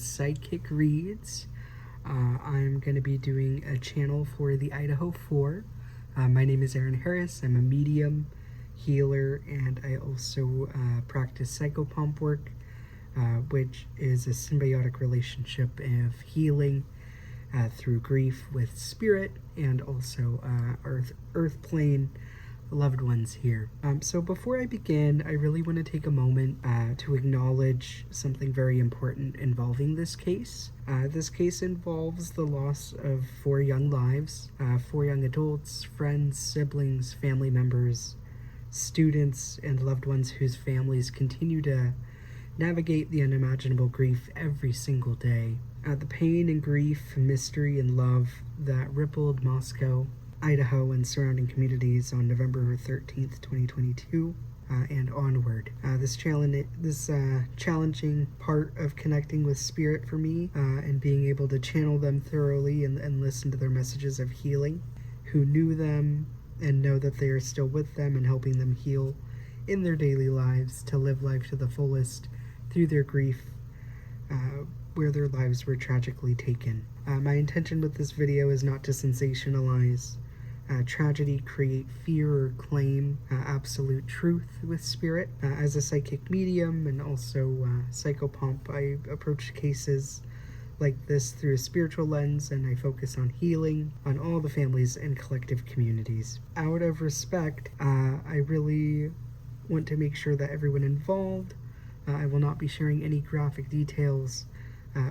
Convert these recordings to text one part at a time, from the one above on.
psychic reads. I'm going to be doing a channel for the Idaho 4. My name is Aaron Harris. I'm a medium, healer, and I also practice psychopomp work, which is a symbiotic relationship of healing through grief with spirit and also earth plane loved ones here. So before I begin, I really want to take a moment to acknowledge something very important involving this case. This case involves the loss of 4 young lives, 4 young adults, friends, siblings, family members, students, and loved ones whose families continue to navigate the unimaginable grief every single day. The pain and grief, mystery and love that rippled Moscow, Idaho, and surrounding communities on November 13th, 2022, and onward. This challenging part of connecting with spirit for me and being able to channel them thoroughly and listen to their messages of healing, who knew them and know that they are still with them and helping them heal in their daily lives to live life to the fullest through their grief, where their lives were tragically taken. My intention with this video is not to sensationalize tragedy, create fear, or claim absolute truth with spirit. As a psychic medium and also psychopomp, I approach cases like this through a spiritual lens, and I focus on healing on all the families and collective communities. Out of respect, I really want to make sure that everyone involved, I will not be sharing any graphic details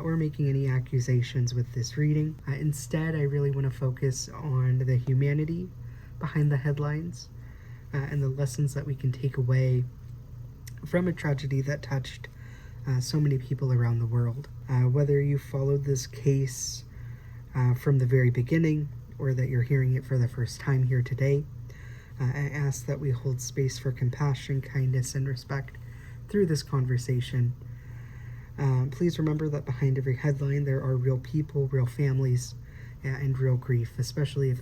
or making any accusations with this reading. Instead, I really want to focus on the humanity behind the headlines and the lessons that we can take away from a tragedy that touched so many people around the world. Whether you followed this case from the very beginning or that you're hearing it for the first time here today, I ask that we hold space for compassion, kindness, and respect through this conversation. Please remember that behind every headline there are real people, real families, and real grief, especially if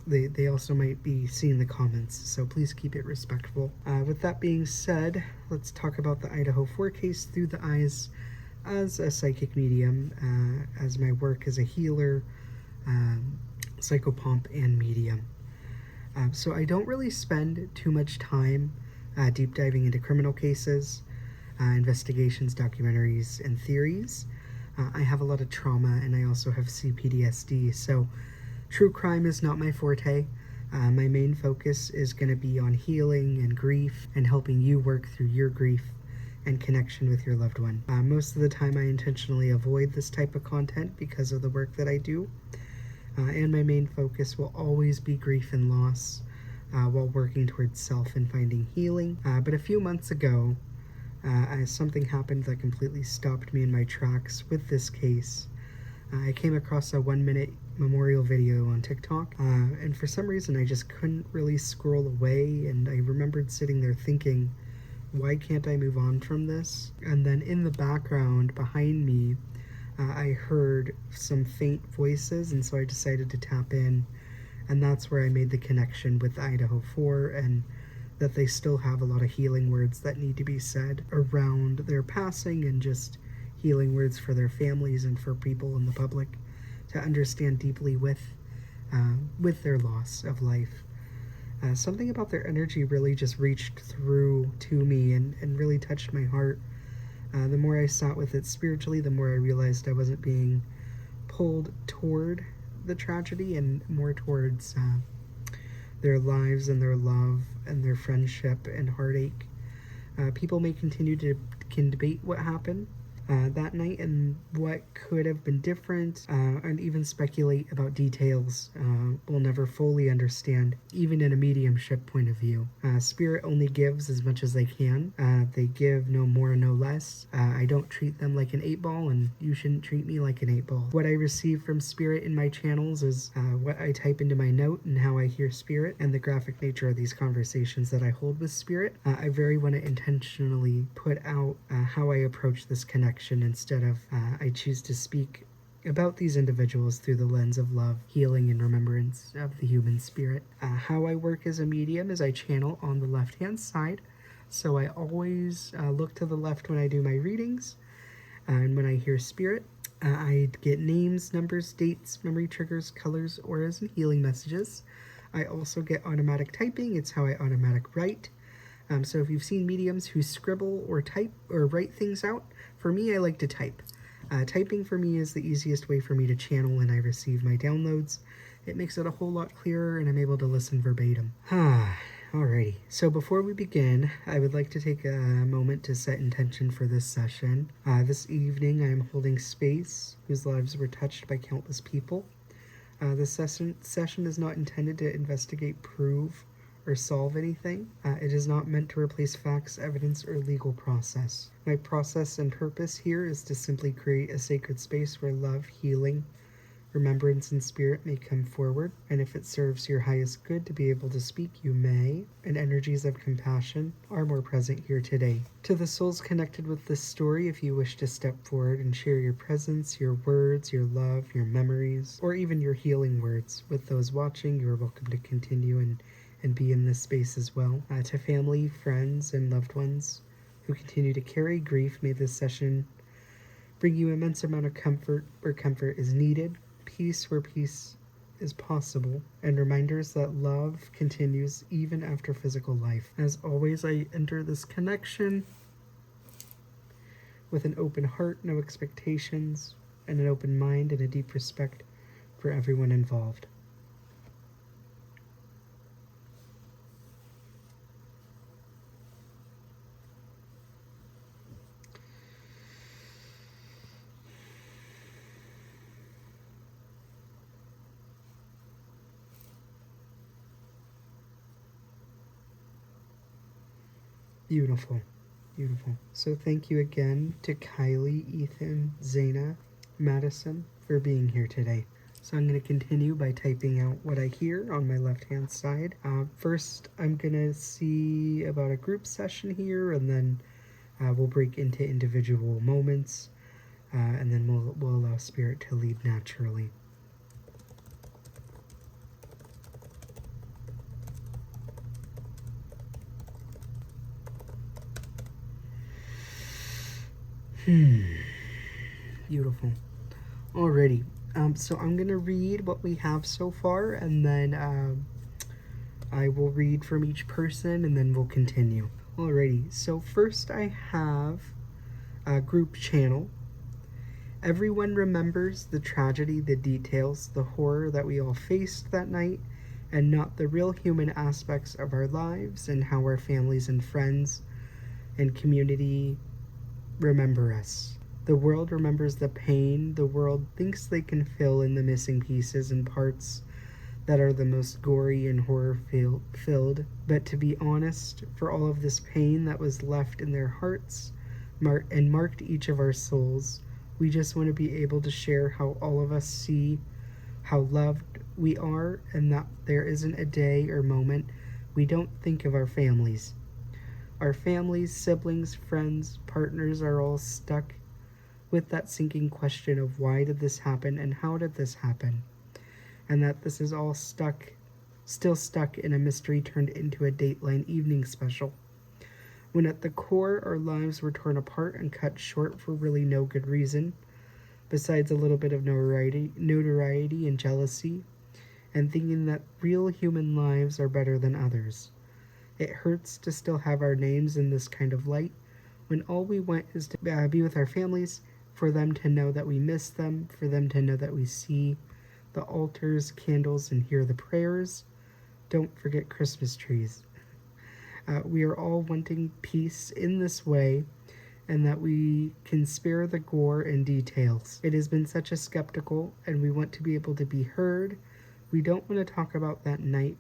they also might be seeing the comments, so please keep it respectful. With that being said, let's talk about the Idaho 4 case through the eyes as a psychic medium, as my work as a healer, psychopomp, and medium. So I don't really spend too much time deep diving into criminal cases, investigations, documentaries, and theories. I have a lot of trauma, and I also have CPTSD, so true crime is not my forte. My main focus is going to be on healing and grief and helping you work through your grief and connection with your loved one. Most of the time I intentionally avoid this type of content because of the work that I do, and my main focus will always be grief and loss while working towards self and finding healing. But a few months ago, something happened that completely stopped me in my tracks with this case. I came across a 1-minute memorial video on TikTok, and for some reason I just couldn't really scroll away, and I remembered sitting there thinking, why can't I move on from this? And then in the background behind me, I heard some faint voices, and so I decided to tap in, and that's where I made the connection with Idaho 4 and that they still have a lot of healing words that need to be said around their passing, and just healing words for their families and for people in the public to understand deeply with their loss of life. Something about their energy really just reached through to me and really touched my heart. The more I sat with it spiritually, the more I realized I wasn't being pulled toward the tragedy and more towards their lives and their love and their friendship and heartache. People may continue to debate what happened that night and what could have been different, and even speculate about details we'll never fully understand, even in a mediumship point of view. Spirit only gives as much as they can. They give no more, no less. I don't treat them like an 8-ball, and you shouldn't treat me like an 8-ball. What I receive from Spirit in my channels is what I type into my note and how I hear Spirit, and the graphic nature of these conversations that I hold with Spirit. I very want to intentionally put out how I approach this connection instead of I choose to speak about these individuals through the lens of love, healing, and remembrance of the human spirit. How I work as a medium is I channel on the left-hand side, so I always look to the left when I do my readings, And when I hear spirit, I get names, numbers, dates, memory triggers, colors, auras, and healing messages. I also get automatic typing. It's how I automatic write. So if you've seen mediums who scribble or type or write things out, for me, I like to type. Typing for me is the easiest way for me to channel when I receive my downloads. It makes it a whole lot clearer and I'm able to listen verbatim. Alrighty, so before we begin, I would like to take a moment to set intention for this session. This evening I am holding space whose lives were touched by countless people. This session is not intended to investigate, prove, or solve anything. It is not meant to replace facts, evidence, or legal process. My process and purpose here is to simply create a sacred space where love, healing, remembrance, and spirit may come forward, and if it serves your highest good to be able to speak, you may, and energies of compassion are more present here today. To the souls connected with this story, if you wish to step forward and share your presence, your words, your love, your memories, or even your healing words with those watching, you are welcome to continue and be in this space as well. To family, friends, and loved ones who continue to carry grief, may this session bring you immense amount of comfort where comfort is needed, peace where peace is possible, and reminders that love continues even after physical life. As always, I enter this connection with an open heart, no expectations, and an open mind and a deep respect for everyone involved. Beautiful, beautiful. So thank you again to Kaylee, Ethan, Xana, Madison for being here today. So I'm going to continue by typing out what I hear on my left-hand side. First, I'm going to see about a group session here, and then we'll break into individual moments, and then we'll allow Spirit to lead naturally. Beautiful. Alrighty. So I'm going to read what we have so far, and then I will read from each person, and then we'll continue. Alrighty. So first I have a group channel. Everyone remembers the tragedy, the details, the horror that we all faced that night, and not the real human aspects of our lives and how our families and friends and community remember us. The world remembers the pain. The world thinks they can fill in the missing pieces and parts that are the most gory and horror-filled. But to be honest, for all of this pain that was left in their hearts and marked each of our souls, we just want to be able to share how all of us see how loved we are, and that there isn't a day or moment we don't think of our families. Our families, siblings, friends, partners are all stuck with that sinking question of why did this happen and how did this happen? And that this is all still stuck in a mystery turned into a Dateline evening special. When at the core our lives were torn apart and cut short for really no good reason, besides a little bit of notoriety and jealousy, and thinking that real human lives are better than others. It hurts to still have our names in this kind of light, when all we want is to be with our families, for them to know that we miss them, for them to know that we see the altars, candles, and hear the prayers. Don't forget Christmas trees. We are all wanting peace in this way, and that we can spare the gore and details. It has been such a skeptical, and we want to be able to be heard. We don't want to talk about that night,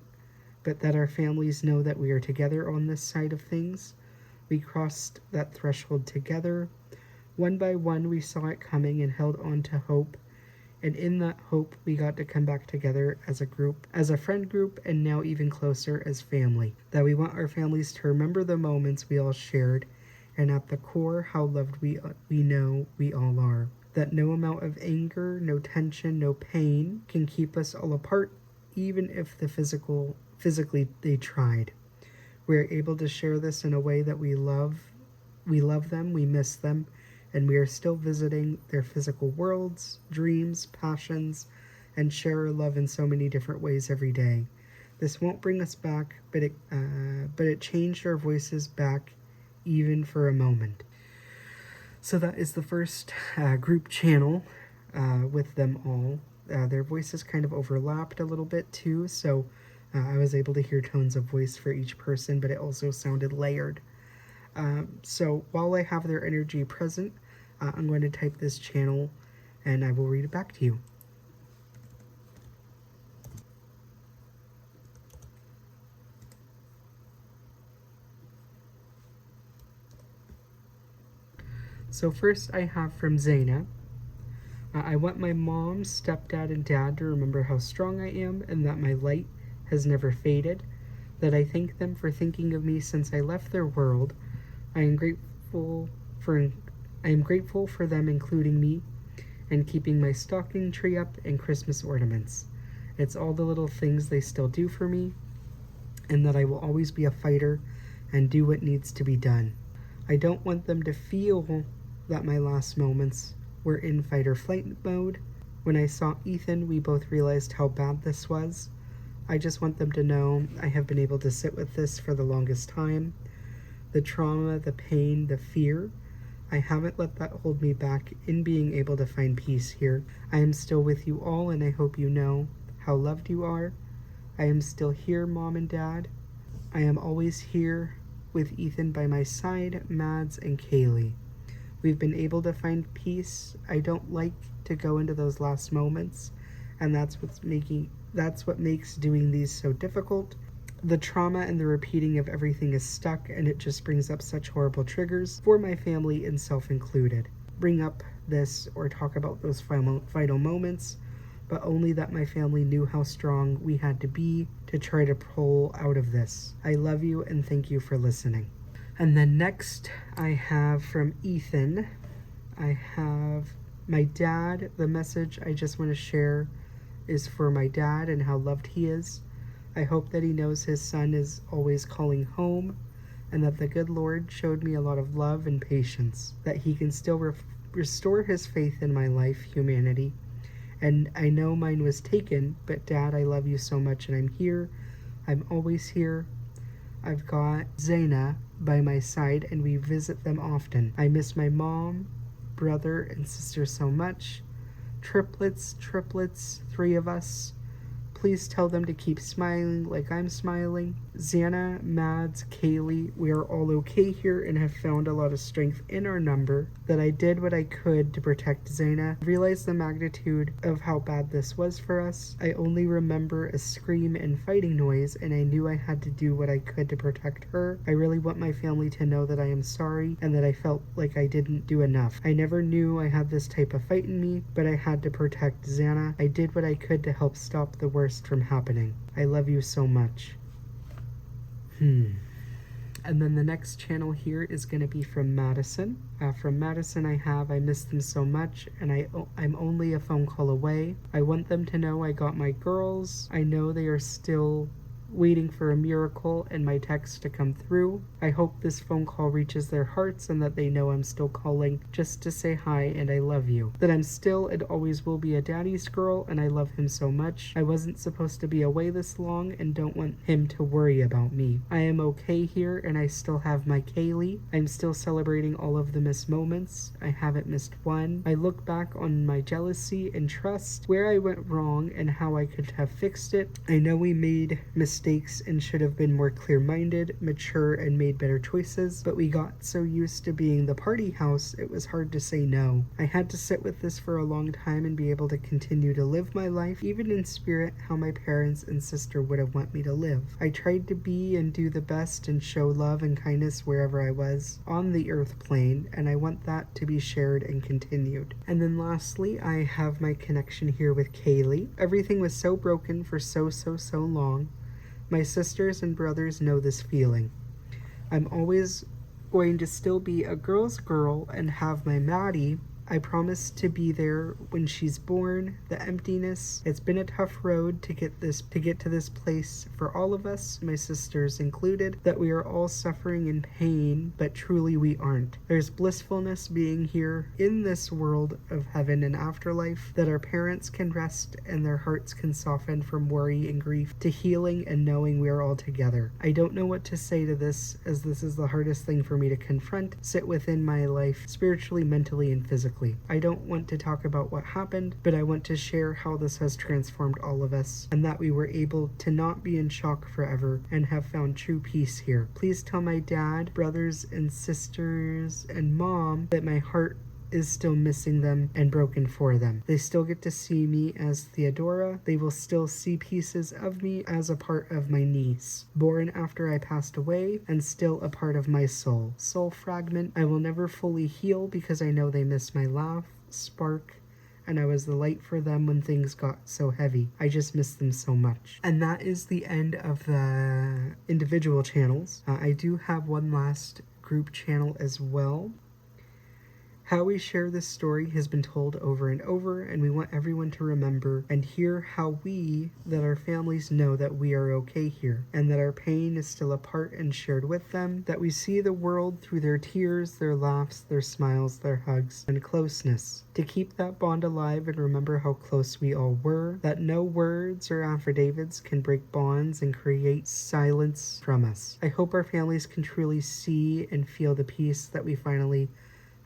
but that our families know that we are together on this side of things. We crossed that threshold together. One by one, we saw it coming and held on to hope. And in that hope, we got to come back together as a group, as a friend group, and now even closer as family. That we want our families to remember the moments we all shared, and at the core, how loved we know we all are. That no amount of anger, no tension, no pain can keep us all apart, even if physically they tried. We're able to share this in a way that we love them, we miss them, and we are still visiting their physical worlds, dreams, passions, and share our love in so many different ways every day. This won't bring us back, but it changed our voices back even for a moment. So that is the first group channel with them all. Their voices kind of overlapped a little bit too, so I was able to hear tones of voice for each person, but it also sounded layered. So while I have their energy present, I'm going to type this channel and I will read it back to you. So first I have from Xana. I want my mom, stepdad, and dad to remember how strong I am and that my light has never faded, that I thank them for thinking of me since I left their world. I am grateful for them including me and keeping my stocking tree up and Christmas ornaments. It's all the little things they still do for me, and that I will always be a fighter and do what needs to be done. I don't want them to feel that my last moments were in fight or flight mode. When I saw Ethan, we both realized how bad this was. I just want them to know I have been able to sit with this for the longest time. The trauma, the pain, the fear, I haven't let that hold me back in being able to find peace here. I am still with you all, and I hope you know how loved you are. I am still here, Mom and Dad. I am always here with Ethan by my side, Mads, and Kaylee. We've been able to find peace. I don't like to go into those last moments, and that's what makes doing these so difficult. The trauma and the repeating of everything is stuck, and it just brings up such horrible triggers for my family and self included. Bring up this or talk about those final moments, but only that my family knew how strong we had to be to try to pull out of this. I love you and thank you for listening. And then next I have from Ethan, I have my dad. The message I just want to share is for my dad and how loved he is. I hope that he knows his son is always calling home, and that the good Lord showed me a lot of love and patience, that he can still restore his faith in my life, humanity. And I know mine was taken, but Dad, I love you so much, and I'm here. I'm always here. I've got Xana by my side, and we visit them often. I miss my mom, brother, and sister so much. Triplets, 3 of us. Please tell them to keep smiling like I'm smiling. Xana, Mads, Kaylee, we are all okay here and have found a lot of strength in our number, that I did what I could to protect Xana. Realized the magnitude of how bad this was for us. I only remember a scream and fighting noise, and I knew I had to do what I could to protect her. I really want my family to know that I am sorry and that I felt like I didn't do enough. I never knew I had this type of fight in me, but I had to protect Xana. I did what I could to help stop the worst from happening. I love you so much. And then the next channel here is going to be from Madison. From Madison I miss them so much, and I'm only a phone call away. I want them to know I got my girls. I know they are still waiting for a miracle and my text to come through. I hope this phone call reaches their hearts and that they know I'm still calling just to say hi and I love you. That I'm still and always will be a daddy's girl and I love him so much. I wasn't supposed to be away this long and don't want him to worry about me. I am okay here and I still have my Kaylee. I'm still celebrating all of the missed moments. I haven't missed one. I look back on my jealousy and trust, where I went wrong and how I could have fixed it. I know we made mistakes and should have been more clear-minded, mature, and made better choices, but we got so used to being the party house, it was hard to say no. I had to sit with this for a long time and be able to continue to live my life, even in spirit, how my parents and sister would have want me to live. I tried to be and do the best and show love and kindness wherever I was on the earth plane, and I want that to be shared and continued. And then lastly, I have my connection here with Kaylee. Everything was so broken for so long. My sisters and brothers know this feeling. I'm always going to still be a girl's girl and have my Maddie, I promise to be there when she's born. The emptiness. It's been a tough road to get to this place for all of us, my sisters included, that we are all suffering in pain, but truly we aren't. There's blissfulness being here in this world of heaven and afterlife, that our parents can rest and their hearts can soften from worry and grief to healing and knowing we are all together. I don't know what to say to this, as this is the hardest thing for me to confront, sit within my life, spiritually, mentally, and physically. I don't want to talk about what happened, but I want to share how this has transformed all of us, and that we were able to not be in shock forever and have found true peace here. Please tell my dad, brothers and sisters, and mom that my heart is still missing them and broken for them. They still get to see me as Theodora. They will still see pieces of me as a part of my niece, born after I passed away and still a part of my soul. Soul fragment. I will never fully heal because I know they miss my laugh, spark, and I was the light for them when things got so heavy. I just miss them so much. And that is the end of the individual channels. I do have one last group channel as well. How we share this story has been told over and over, and we want everyone to remember and hear how that our families know that we are okay here, and that our pain is still a part and shared with them, that we see the world through their tears, their laughs, their smiles, their hugs, and closeness. To keep that bond alive and remember how close we all were, that no words or affidavits can break bonds and create silence from us. I hope our families can truly see and feel the peace that we finally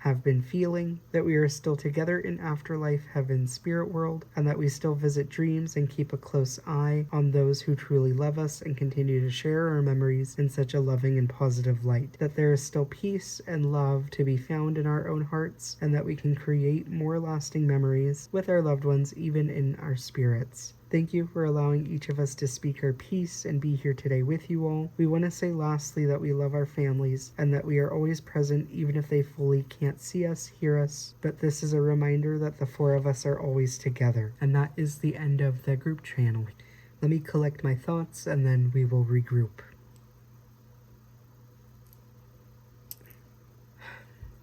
have been feeling, that we are still together in afterlife, heaven, spirit world, and that we still visit dreams and keep a close eye on those who truly love us and continue to share our memories in such a loving and positive light, that there is still peace and love to be found in our own hearts, and that we can create more lasting memories with our loved ones even in our spirits. Thank you for allowing each of us to speak our piece and be here today with you all. We want to say lastly that we love our families and that we are always present even if they fully can't see us, hear us, but this is a reminder that the four of us are always together. And that is the end of the group channel. Let me collect my thoughts and then we will regroup.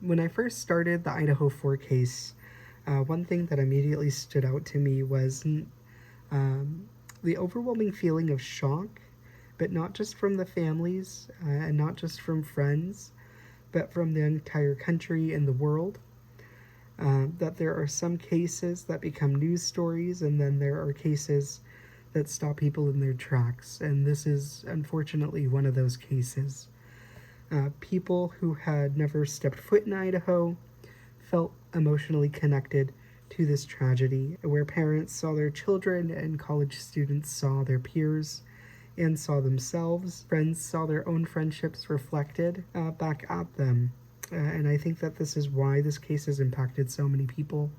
When I first started the Idaho 4 case, one thing that immediately stood out to me was the overwhelming feeling of shock, but not just from the families and not just from friends, but from the entire country and the world. That there are some cases that become news stories, and then there are cases that stop people in their tracks, and this is unfortunately one of those cases. People who had never stepped foot in Idaho felt emotionally connected to this tragedy, where parents saw their children and college students saw their peers and saw themselves. Friends saw their own friendships reflected back at them. And I think that this is why this case has impacted so many people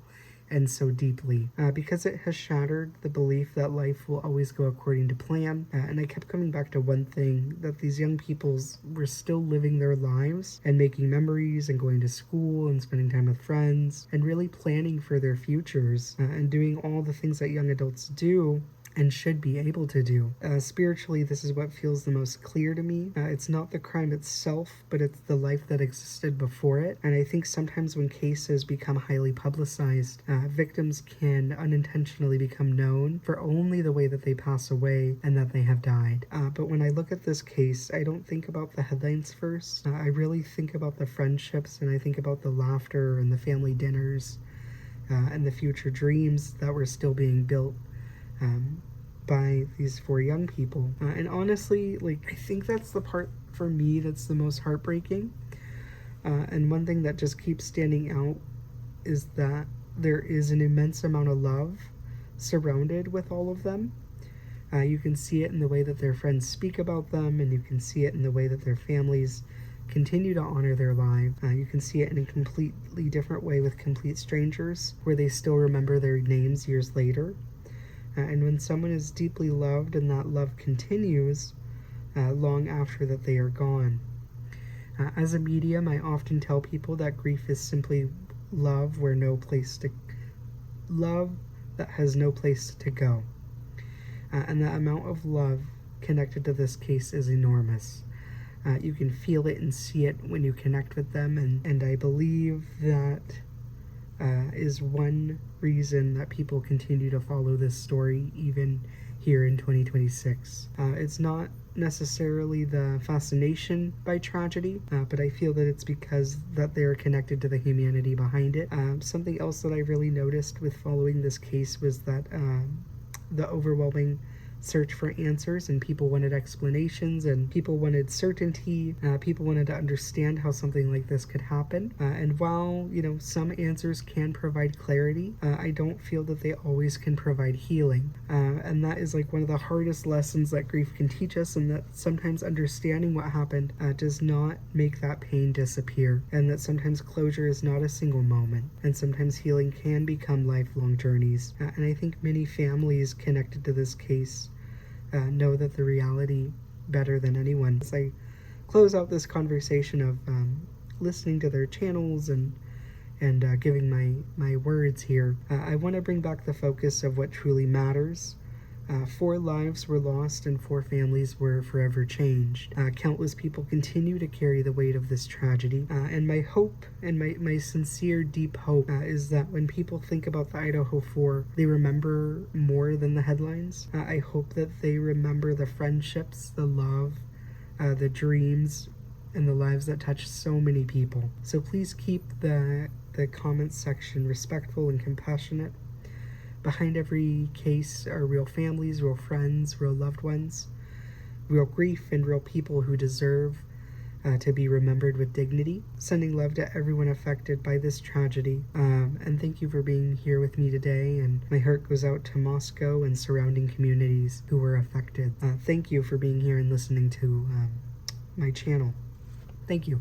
and so deeply, because it has shattered the belief that life will always go according to plan. And I kept coming back to one thing, that these young people were still living their lives and making memories and going to school and spending time with friends and really planning for their futures and doing all the things that young adults do and should be able to do. Spiritually, this is what feels the most clear to me. It's not the crime itself, but it's the life that existed before it. And I think sometimes when cases become highly publicized, victims can unintentionally become known for only the way that they pass away and that they have died. But when I look at this case, I don't think about the headlines first. I really think about the friendships, and I think about the laughter and the family dinners and the future dreams that were still being built by these four young people. And honestly, I think that's the part for me that's the most heartbreaking. And one thing that just keeps standing out is that there is an immense amount of love surrounded with all of them. You can see it in the way that their friends speak about them, and you can see it in the way that their families continue to honor their lives. You can see it in a completely different way with complete strangers, where they still remember their names years later. And when someone is deeply loved and that love continues long after that they are gone. As a medium, I often tell people that grief is simply love that has no place to go. And the amount of love connected to this case is enormous. You can feel it and see it when you connect with them, and I believe that is one reason that people continue to follow this story even here in 2026. It's not necessarily the fascination by tragedy, but I feel that it's because that they are connected to the humanity behind it. Something else that I really noticed with following this case was that the overwhelming search for answers, and people wanted explanations, and people wanted certainty. People wanted to understand how something like this could happen. And while, some answers can provide clarity, I don't feel that they always can provide healing. And that is like one of the hardest lessons that grief can teach us, and that sometimes understanding what happened does not make that pain disappear, and that sometimes closure is not a single moment, and sometimes healing can become lifelong journeys. And I think many families connected to this case know that the reality better than anyone. As I close out this conversation of listening to their channels and giving my words here, I want to bring back the focus of what truly matters. 4 lives were lost and 4 families were forever changed. Countless people continue to carry the weight of this tragedy. And my hope and my sincere, deep hope is that when people think about the Idaho 4, they remember more than the headlines. I hope that they remember the friendships, the love, the dreams, and the lives that touch so many people. So please keep the comments section respectful and compassionate. Behind every case are real families, real friends, real loved ones, real grief, and real people who deserve to be remembered with dignity. Sending love to everyone affected by this tragedy. And thank you for being here with me today. And my heart goes out to Moscow and surrounding communities who were affected. Thank you for being here and listening to my channel. Thank you.